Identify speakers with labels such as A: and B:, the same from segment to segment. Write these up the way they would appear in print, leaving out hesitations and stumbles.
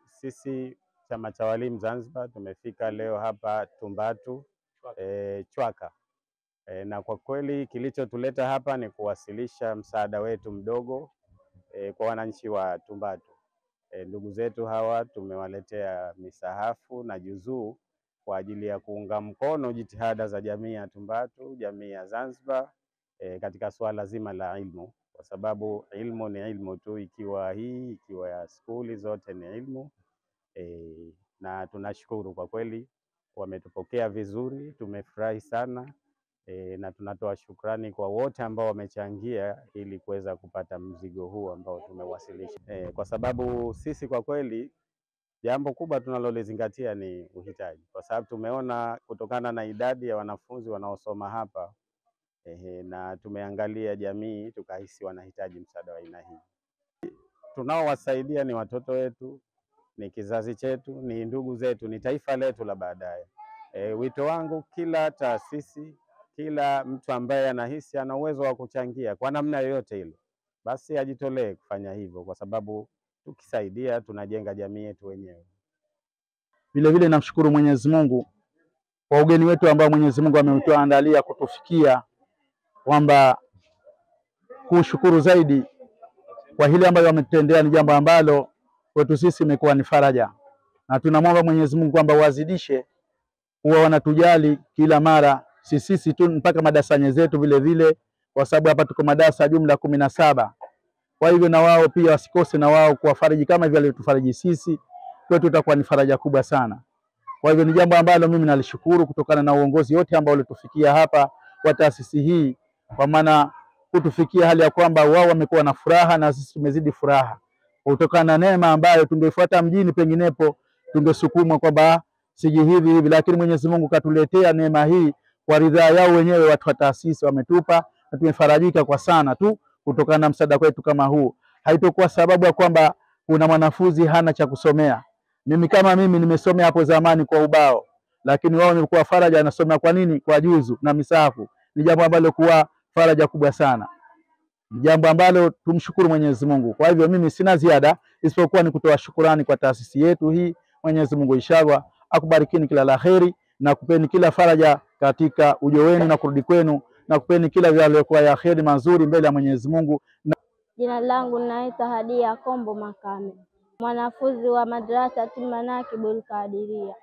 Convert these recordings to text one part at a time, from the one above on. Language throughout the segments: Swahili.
A: Sisi chama cha walimu Zanzibar tumefika leo hapa Tumbatu Chwaka. Na kwa kweli kilichotuleta hapa ni kuwasilisha msaada wetu mdogo kwa wananchi wa Tumbatu. Ndugu zetu hawa tumewaletea misahafu na juzuu kwa ajili ya kuunga mkono jitihada za jamii ya Tumbatu, jamii ya Zanzibar katika swala zima la ilmu, kwa sababu ilmu ni ilmu tu, ikiwa ya skuli zote ni ilmu. Na tunashukuru kwa kweli, wametupokea vizuri, tumefurahi sana. Na tunatoa shukrani kwa wote ambao wamechangia ili kuweza kupata mzigo huu ambao tumewasilisha. Kwa sababu sisi kwa kweli jambo kubwa tunalolizingatia ni uhitaji, kwa sababu tumeona kutokana na idadi ya wanafunzi wanaosoma hapa na tumeangalia jamii tukahisi wanahitaji msaada wa aina hii. Tunaowasaidia ni watoto wetu, ni kizazi chetu, ni ndugu zetu, ni taifa letu la baadaye. Wito wangu, kila taasisi, kila mtu ambaye anahisi ana uwezo wa kuchangia kwa namna yoyote ile, basi ajitolee kufanya hivyo, kwa sababu tukisaidia tunajenga jamii yetu wenyewe.
B: Vile namshukuru Mwenyezi Mungu kwa ugeni wetu ambao Mwenyezi Mungu ameutuandalia kutufikia, kwamba kushukuru zaidi kwa hili ambalo wametutendea ni jambo ambalo kwetu sisi imekuwa ni faraja, na tunamwomba Mwenyezi Mungu kwamba wazidishe huwa wanatujali kila mara sisi tu mpaka madarasa zetu vile, kwa sababu hapa tuko madarasa jumla 17. Kwa hivyo na wao pia wasikose na wao kuwafariji kama vile walitufariji sisi, kwetu tutakuwa ni faraja kubwa sana. Kwa hivyo ni jambo ambalo mimi nalishukuru kutokana na uongozi wote ambao walitufikia hapa kwa taasisi hii, kwa maana kutufikia hali ya kwamba wao wamekuwa na furaha na sisi tumezidi furaha, kutokana na neema ambayo tungefuata mjini penginepo tungesukumwa kwamba siji hivi, lakini Mwenyezi Mungu katuletea neema hii kwa ridhaa yao wenyewe. Watu wa taasisi wametupa na tumefarajika kwa sana tu kutokana na msaada wetu kama huu. Haitokuwa sababu ya kwamba kuna mwanafunzi hana cha kusomea. Mimi nimesomea hapo zamani kwa ubao, lakini wao wamekuwa faraja, anasomea kwa nini? Kwa juzu na misahafu. Ni jambo ambalo kuwa faraja kubwa sana, ni jambo ambalo tumshukuru Mwenyezi Mungu. Kwa hivyo mimi sina ziada isipokuwa ni kutoa shukrani kwa taasisi yetu hii. Mwenyezi Mungu inshallah akubarikini kila la kheri na kupeni kila faraja katika ujo wenu na kurudi kwenu, na kupeni kila yaliyokuwa ya kheri mazuri mbele ya Mwenyezi Mungu.
C: Jina langu naitwa Hadia Kombo Makame, mwanafunzi wa madrasa Manakibul Qadiria.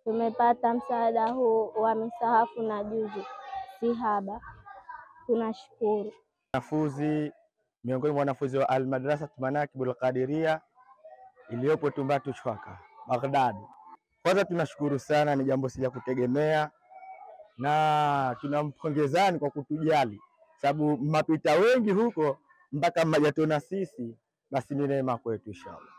C: Tumepata msaada huu wa misahafu na juzu sihaba, tunashukuru.
D: Miongoni mwa wanafunzi wa Al-Madrasa Manakibul Qadiria iliyopo Tumbatu Chwaka, Baghdad. Kwanza tunashukuru sana, ni jambo si la kutegemea, na tunampongezani kwa kutujali, sababu mapita wengi huko mpaka mmajatona sisi, basi ni neema kwetu inshallah.